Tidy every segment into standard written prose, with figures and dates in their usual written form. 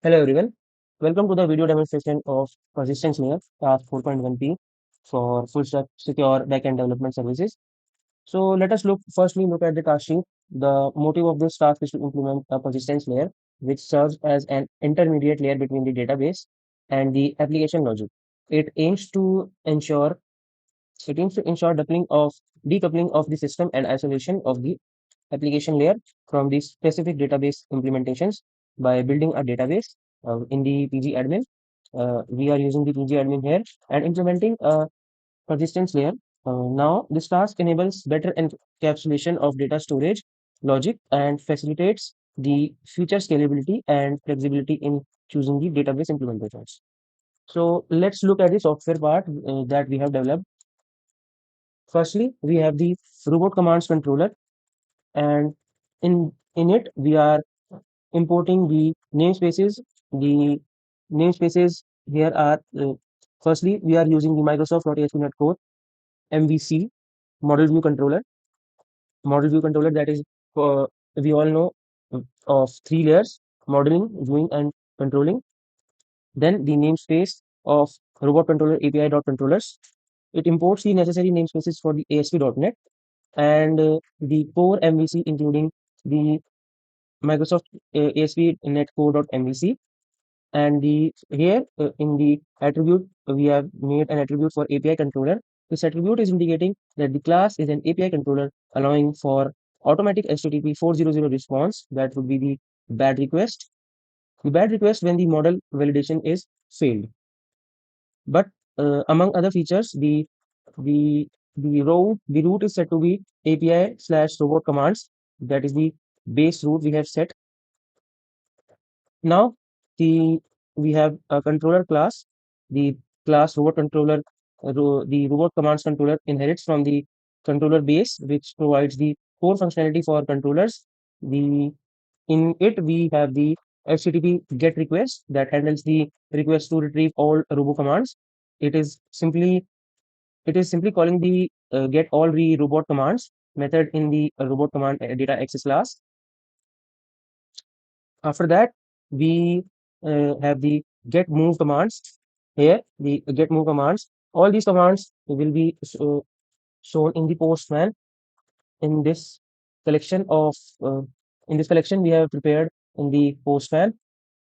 Hello everyone. Welcome to the video demonstration of Persistence Layer Task 4.1p for full stack secure backend development services. So let us look at the task sheet. The motive of this task is to implement a persistence layer which serves as an intermediate layer between the database and the application logic. It aims to ensure decoupling of the system and isolation of the application layer from the specific database implementations by building a database in the PG admin. We are using the PG admin here and implementing a persistence layer. Now, this task enables better encapsulation of data storage logic and facilitates the future scalability and flexibility in choosing the database implementations. So let's look at the software part that we have developed. Firstly, we have the robot commands controller, and in it we are importing the namespaces. The namespaces here are firstly we are using the Microsoft.ASP.NET Core MVC model view controller that is we all know of three layers: modeling, viewing, and controlling. Then the namespace of robot controller API.controllers. It imports the necessary namespaces for the ASP.NET and the core MVC, including the Microsoft ASP.NET Core.MVC. And the here in the attribute, we have made an attribute for API controller. This attribute is indicating that the class is an API controller, allowing for automatic HTTP 400 response. That would be the bad request. The bad request when the model validation is failed. But among other features, the the root is set to be API/robot commands. That is the base root we have set. Now the we have a controller class. The class robot controller, the robot commands controller inherits from the controller base, which provides the core functionality for controllers. The in it we have the HTTP GET request that handles the request to retrieve all robo commands. It is simply it is simply calling the get all the robot commands method in the robot command data access class. After that, we have the get move commands. Here, the get move commands. All these commands will be shown in the postman in this collection of uh, in this collection we have prepared in the postman.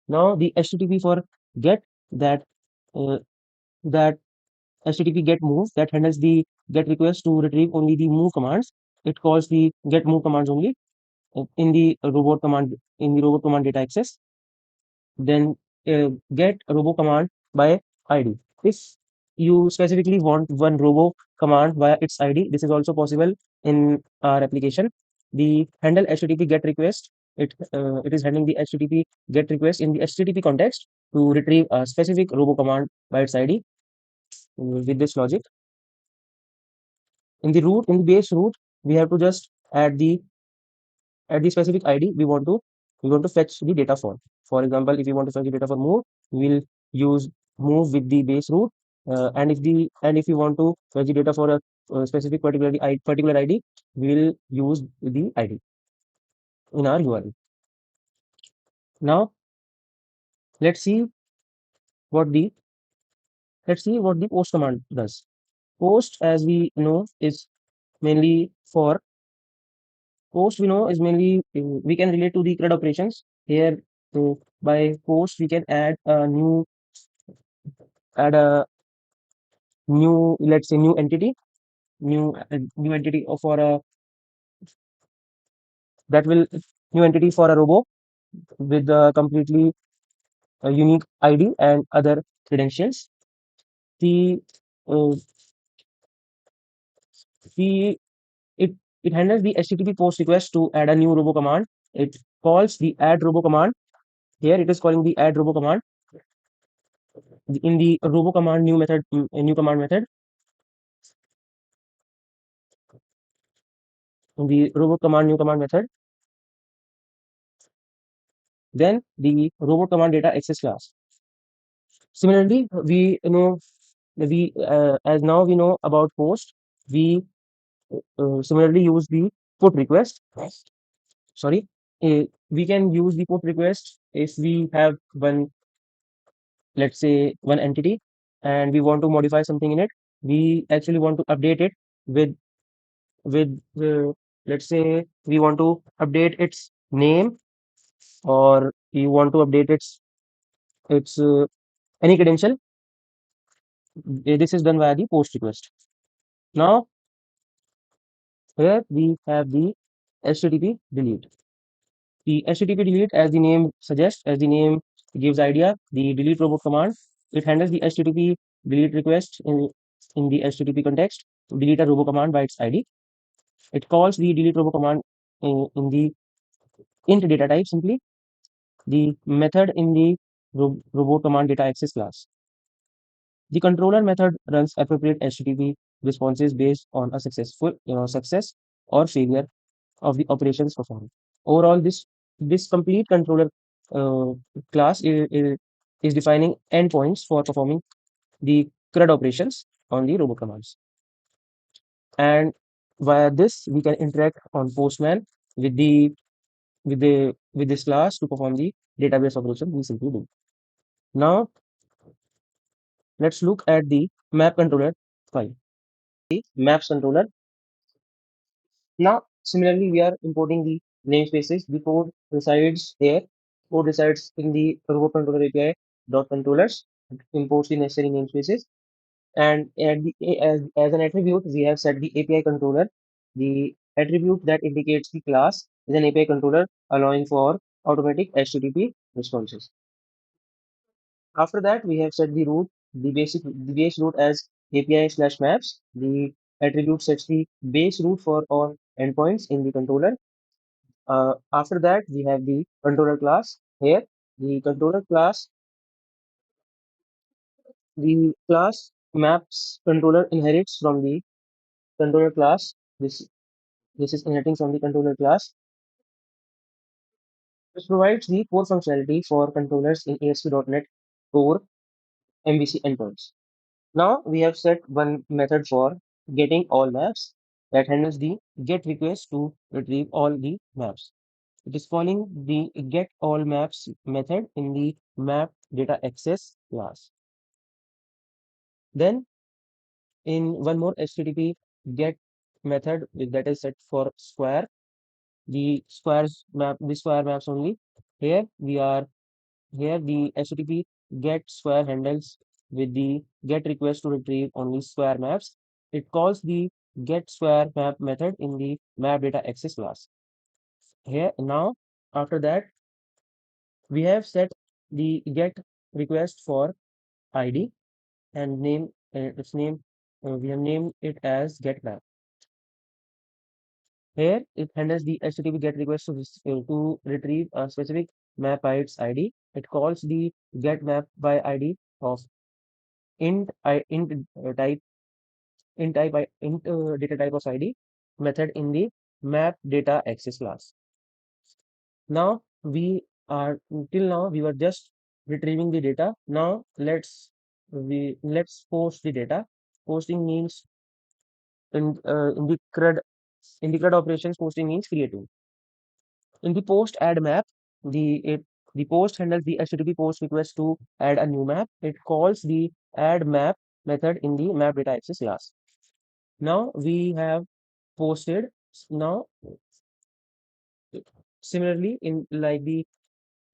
Now the HTTP for get that uh, that HTTP get move that handles the get request to retrieve only the move commands. It calls the get move commands only in the robot command data access. Then get a robo command by ID. If you specifically want one robo command via its ID, this is also possible in our application. The handle HTTP get request. It is handling the HTTP get request in the HTTP context to retrieve a specific robo command by its ID with this logic. In the base root, we have to just add the specific ID we want to fetch the data for. For example, if you want to fetch the data for move, we will use move with the base root. And if you want to fetch the data for a specific particular ID, we will use the ID in our URL. Now let's see what the post command does. Post, as we know, is mainly for post. We know is mainly we can relate to the CRUD operations here. So by post, we can add a new, let's say, new entity for a that will new entity for a robo with a completely unique ID and other credentials. The uh, the it it handles the HTTP post request to add a new robo command. It calls the add robo command. Here it is calling the add robo command in the robo command new command method. In the robo command new command method, then the robot command data access class. Similarly, we as now we know about post, we similarly use the put request. Sorry. we can use the post request if we have one, let's say, one entity, and we want to modify something in it. We actually want to update it with with let's say we want to update its name, or you want to update its any credential. This is done via the post request. Now here we have the HTTP delete. The HTTP delete, as the name suggests, as the name gives idea, the delete robot command, it handles the HTTP delete request in the HTTP context to delete a robot command by its ID. It calls the delete robot command in the int data type simply, the method in the robot command data access class. The controller method runs appropriate HTTP responses based on a success or failure of the operations performed. Overall, this complete controller uh, class is defining endpoints for performing the CRUD operations on the robot commands. And via this, we can interact on Postman with the with this class to perform the database operation we simply do. Now, let's look at the map controller file. The maps controller. Now, similarly, we are importing the namespaces. The code resides here. Code resides in the robot controller API dot controllers. It imports the necessary namespaces. And at as an attribute, we have set the API controller. The attribute that indicates the class is an API controller, allowing for automatic HTTP responses. After that, we have set the root, the base root as API/maps. The attribute sets the base root for all endpoints in the controller. After that, we have the controller class here. The controller class, the class maps controller inherits from the controller class. This is inheriting from the controller class, which provides the core functionality for controllers in ASP.NET Core MVC endpoints. Now we have set one method for getting all maps that handles the get request to retrieve all the maps. It is calling the get all maps method in the map data access class. Then in one more HTTP get method that is set for square, the square maps only. Here we are here the HTTP get square handles with the get request to retrieve only square maps. It calls the get square map method in the map data access class. Here now after that we have set the get request for ID and name its name. We have named it as get map. Here it handles the HTTP get request to retrieve a specific map by its ID. It calls the get map by ID of int data type of ID method in the map data access class. Now till now we were just retrieving the data. Now let's post the data. Posting means in the CRUD operations, posting means creating. In the post add map, the post handles the HTTP post request to add a new map. It calls the add map method in the map data access class. Now we have posted. Now similarly in like the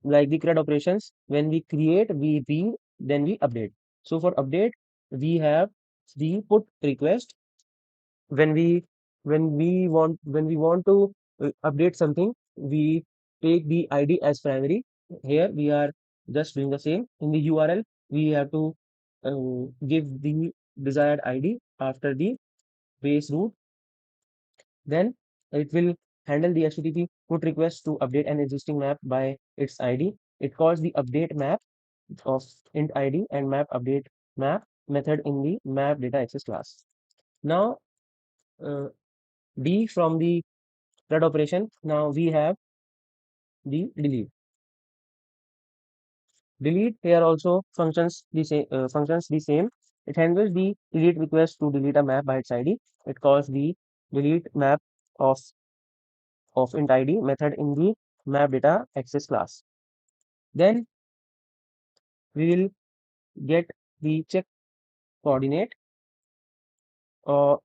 CRUD operations, when we create, we read, then we update. So for update, we have the put request. When we want to update something, we take the ID as primary. Here we are just doing the same. In the URL, we have to give the desired ID after the base root. Then it will handle the HTTP put request to update an existing map by its ID. It calls the update map of int ID and map update map method in the map data access class. Now uh, D from the CRUD operation. Now we have the delete. Delete here also functions the same. It handles the delete request to delete a map by its ID. It calls the delete map of int ID method in the map data access class. Then we will get the check coordinate. Uh,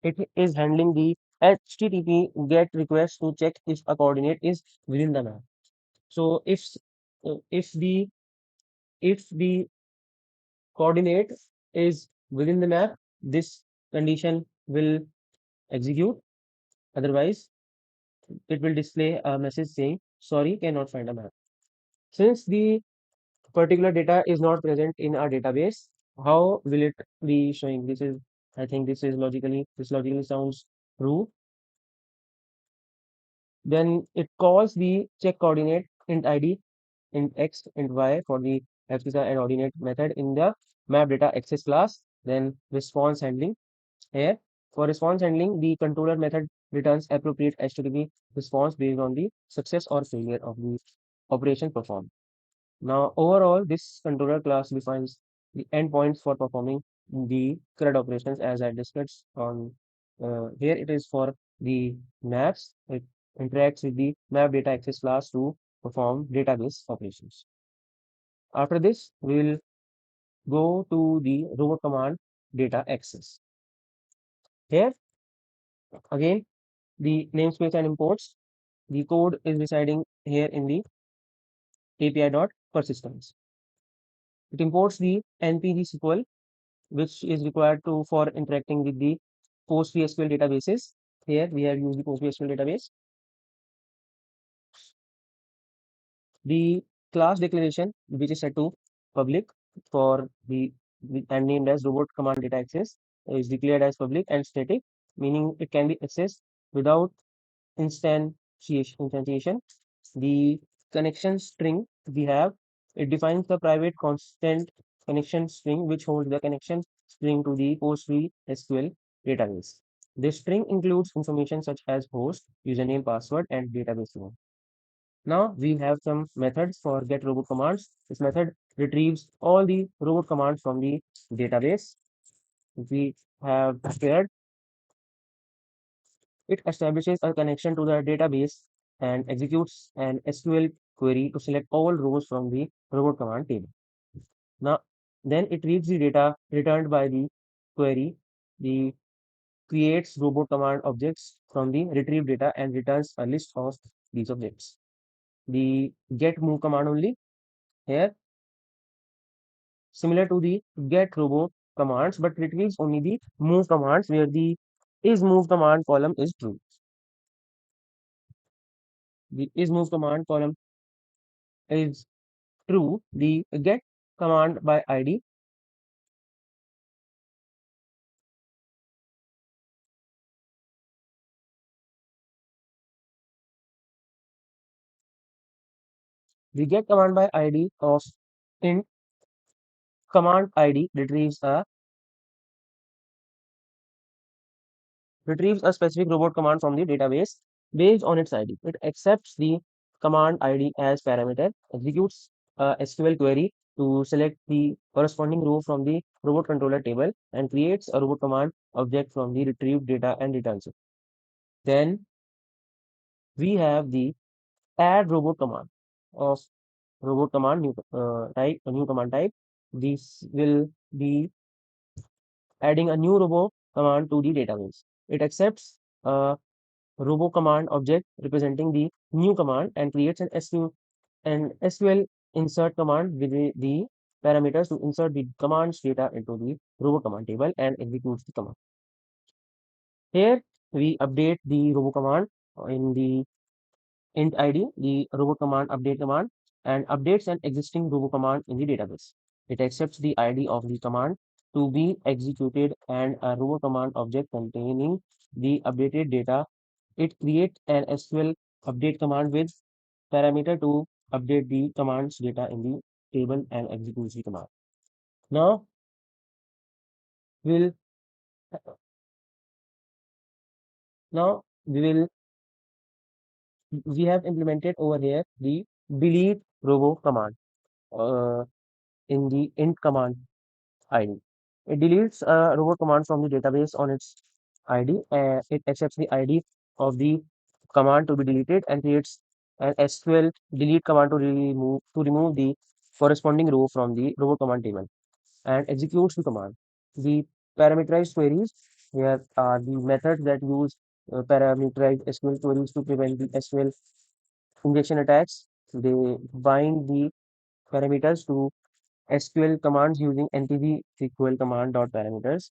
it is handling the HTTP GET request to check if a coordinate is within the map. So if the coordinate is within the map, this condition will execute. Otherwise, it will display a message saying, sorry, cannot find a map. Since the particular data is not present in our database, how will it be showing? I think this logically sounds true. Then it calls the check coordinate int id, int x, int y for the accessor and ordinate method in the map data access class. Then response handling here. For response handling, the controller method returns appropriate HTTP response based on the success or failure of the operation performed. Now, overall, this controller class defines the endpoints for performing the CRUD operations as I discussed on here. It is for the maps. It interacts with the map data access class to perform database operations. After this, we will go to the robot command data access. Here, again, the namespace and imports. The code is residing here in the API.persistence. It imports the NPG SQL which is required to for interacting with the PostgreSQL databases. Here we have used the PostgreSQL database. The class declaration, which is set to public for and named as robot command data access, is declared as public and static, meaning it can be accessed without instantiation. The connection string we have, it defines the private constant connection string which holds the connection string to the PostgreSQL database. This string includes information such as host, username, password, and database name. Now we have some methods for get robot commands. This method retrieves all the robot commands from the database. We have prepared. It establishes a connection to the database and executes an SQL query to select all rows from the robot command table. Now, then it reads the data returned by the query, the creates robot command objects from the retrieved data and returns a list of these objects. The get move command only here, similar to the get robot commands, but retrieves only the move commands where the is move command column is true. The is move command column is true. The get command by ID, the get command by ID of int command ID retrieves a specific robot command from the database based on its ID. It accepts the command ID as parameter, executes a SQL query to select the corresponding row from the robot controller table, and creates a robot command object from the retrieved data and returns it. Then we have the add robot command of robot command new command type. This will be adding a new robot command to the database. It accepts a robo command object representing the new command and creates an SQL insert command with the parameters to insert the command's data into the robo command table and executes the command. Here we update the robo command in the int id, the robo command update command, and updates an existing robo command in the database. It accepts the ID of the command to be executed and a robo command object containing the updated data. It creates an SQL update command with parameter to update the command's data in the table and executes the command. Now we'll now we have implemented over here the delete robo command uh, in the int command ID. It deletes a robot command from the database on its ID. It accepts the ID of the command to be deleted and creates an SQL delete command to remove the corresponding row from the robot command table and executes the command. The parameterized queries here are the methods that use parameterized SQL queries to prevent the SQL injection attacks. They bind the parameters to SQL commands using npv SQL command dot parameters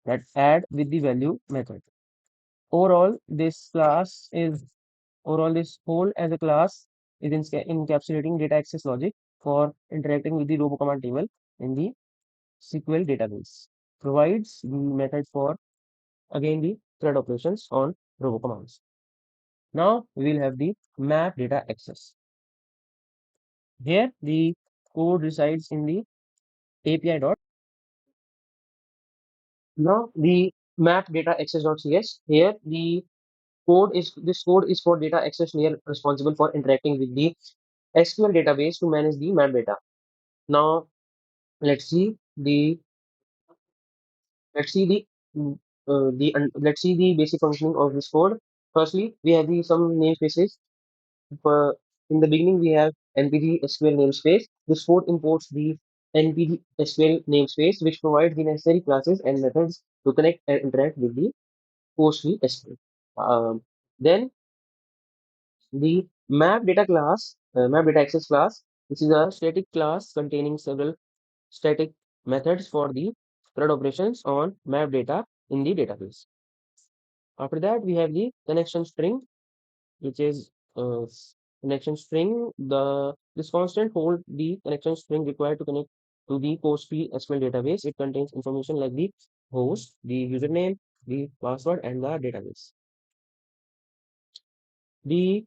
that add with the value method. Overall, this class is overall this whole as a class is encapsulating data access logic for interacting with the robo command table in the SQL database. Provides the method for again the thread operations on robo commands. Now we will have the map data access. Here the code resides in the API dot. Now the map data access.cs. Here the code is this code is for data access layer responsible for interacting with the SQL database to manage the map data. Now let's see the let's see let's see the basic functioning of this code. Firstly, we have some namespaces. For, in the beginning, we have npd SQL namespace. This code imports the npd SQL namespace, which provides the necessary classes and methods to connect and interact with the PostgreSQL. Then the map data access class, which is a static class containing several static methods for the thread operations on map data in the database. After that, we have the connection string, which is connection string. This constant hold the connection string required to connect to the PostgreSQL database. It contains information like the host, the username, the password, and the database. The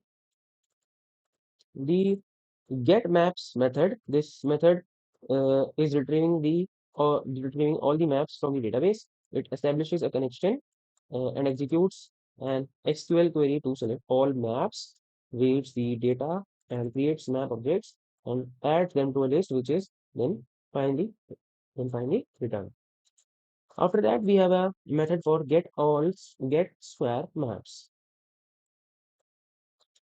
the get maps method. This method is retrieving all the maps from the database. It establishes a connection and executes an SQL query to select all maps, reads the data, and creates map objects and adds them to a list, which is finally finally returned. After that, we have a method for get square maps.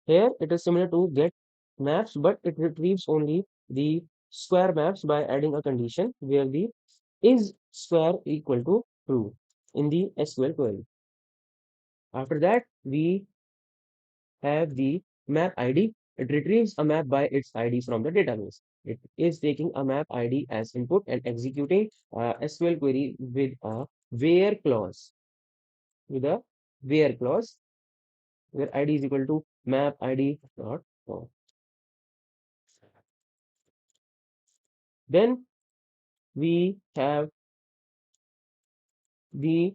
Here it is similar to get maps, but it retrieves only the square maps by adding a condition where the is square equal to true in the SQL query. After that, we have the map ID. It retrieves a map by its ID from the database. It is taking a map ID as input and executing a SQL query with a where clause. With a where clause, where ID is equal to map ID dot com. Then we have the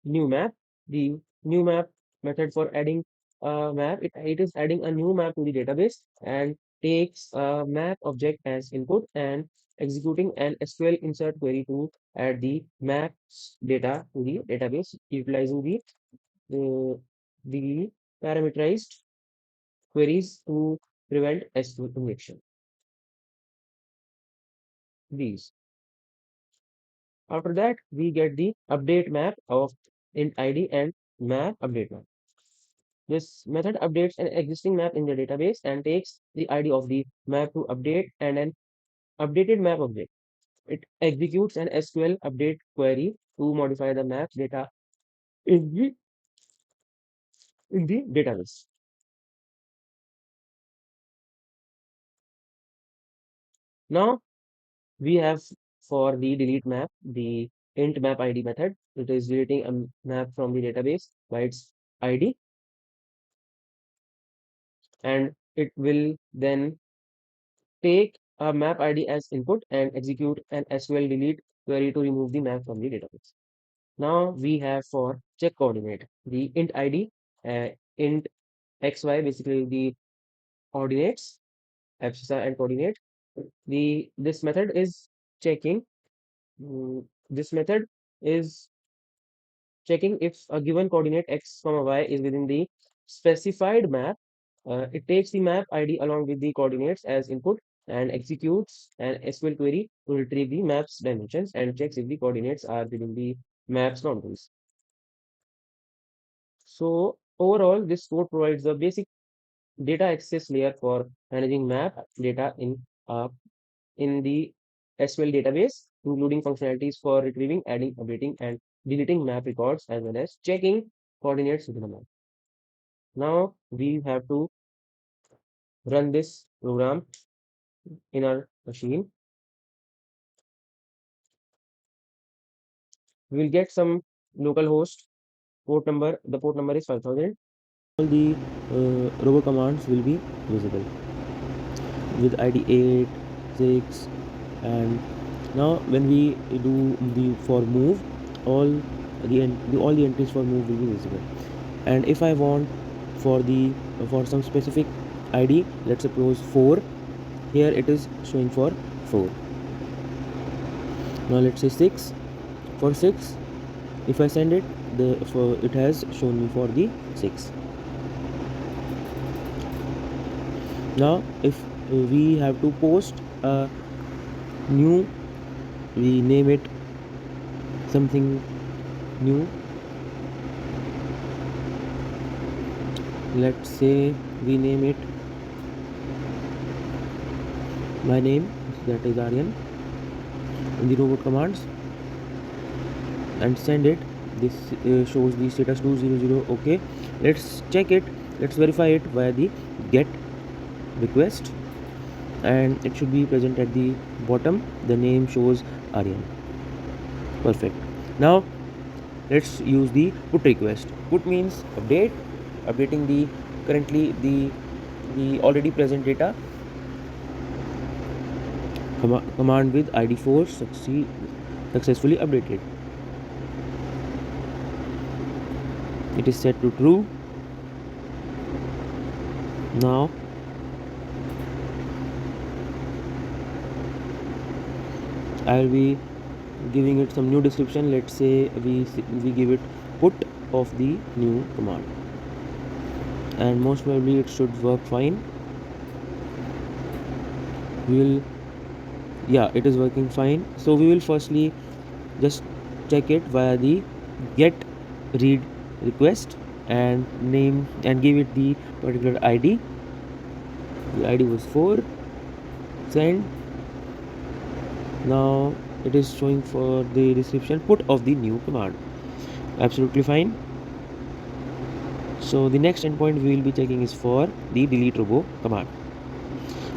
new map. The new map method for adding a map. It is adding a new map to the database and takes a map object as input and executing an SQL insert query to add the maps data to the database utilizing the parameterized queries to prevent SQL injection. These. After that, we get the update map of int ID and map update map. This method updates an existing map in the database and takes the ID of the map to update and an updated map object. It executes an SQL update query to modify the map's data in the database. Now we have for the delete map the int map ID method. It is deleting a map from the database by its ID, and it will then take a map ID as input and execute an SQL delete query to remove the map from the database. Now we have for check coordinate the int ID, int xy, basically the coordinates, abscissa and coordinate. This method is checking. This method is checking if a given coordinate x comma y is within the specified map. It takes the map ID along with the coordinates as input and executes an SQL query to retrieve the map's dimensions and checks if the coordinates are within the map's boundaries. So overall, this code provides a basic data access layer for managing map data uh, in the SQL database, including functionalities for retrieving, adding, updating, and deleting map records, as well as checking coordinates within a map. Now we have to run this program in our machine. We will get some local host port number. The port number is 5000. All the robo commands will be visible with ID 8, 6, and now when we do the for move, all all the entries for move will be visible. And if I want for the for some specific ID, let's suppose 4, here it is showing for 4. Now let's say 6. For 6, if I send it, it has shown me for the 6. Now if we have to post a new, we name it something new. Let's say we name it my name, that is Aryan, in the robot commands, and send it. This shows the status 200. Okay, let's check it, let's verify it via the get request, and it should be present at the bottom. The name shows Aryan. Perfect. Now let's use the put request. Put means updating the currently the already present data. Command with ID4 successfully updated. It is set to true. Now I will be giving it some new description. Let's say we give it put of the new command, and most probably it should work fine. We will, yeah, it is working fine. So we will firstly just check it via the get read request and name and give it the particular ID. The ID was 4. Send. Now it is showing for the description put of the new command. Absolutely fine. So the next endpoint we will be checking is for the delete robo command.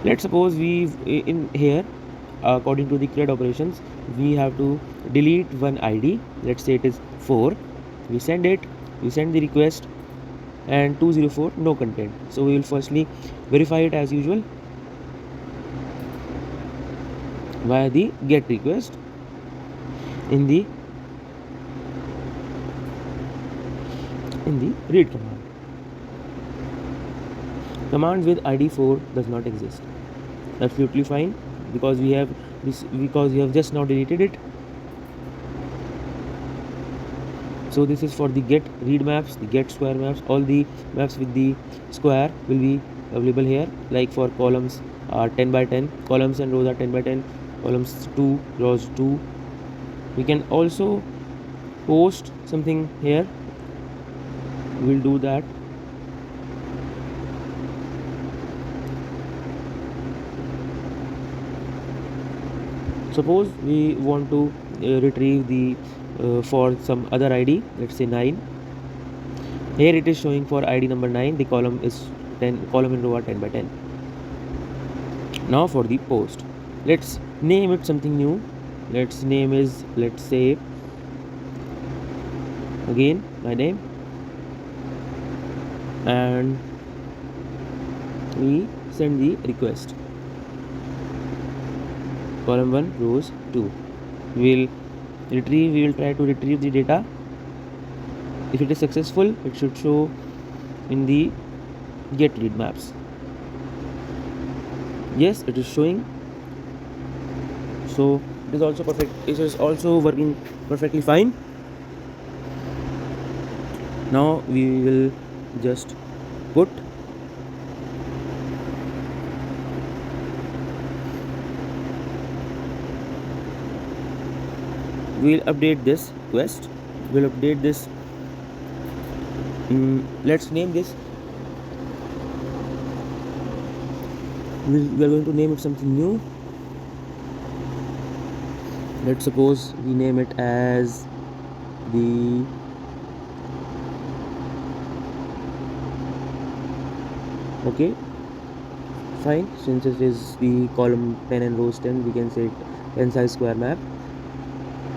Let's suppose we in here, according to the CRUD operations, we have to delete one ID. Let's say it is 4. We send it, we send the request, and 204 no content. So we will firstly verify it as usual via the get request in the read command. Commands with ID 4 does not exist. Absolutely fine, because we have just now deleted it. So this is for the get read maps, the get square maps. All the maps with the square will be available here. Like for columns are 10 by 10, columns and rows are 10 by 10, columns 2, rows 2. We can also post something here. We'll do that. Suppose we want to retrieve the for some other ID, let's say 9. Here it is showing for ID number 9. The column is 10, column and row are 10 by 10. Now for the post, let's name it something new. Let's say again my name, and we send the request. Column 1, rows 2. We will try to retrieve the data. If it is successful, it should show in the get read maps. Yes, it is showing. So it is also perfect. It is also working perfectly fine. Now we will just put we'll update this quest. We'll update this. Let's name this. We are going to name it something new. Let's suppose we name it as the okay, fine. Since it is the column 10 and rows 10, we can say it 10 size square map,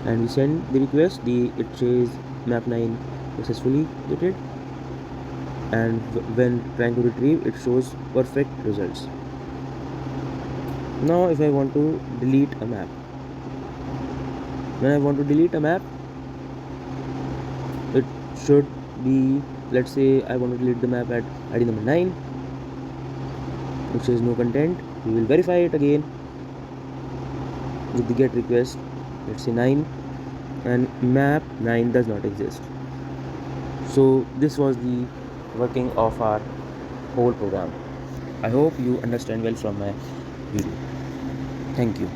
and we send the request. It says map 9 successfully created, and when trying to retrieve, it shows perfect results. Now if I want to delete a map, when I want to delete a map, it should be, let's say I want to delete the map at ID number 9, which says no content. We will verify it again with the get request. Let's say 9, and map 9 does not exist. So this was the working of our whole program. I hope you understand well from my video. Thank you.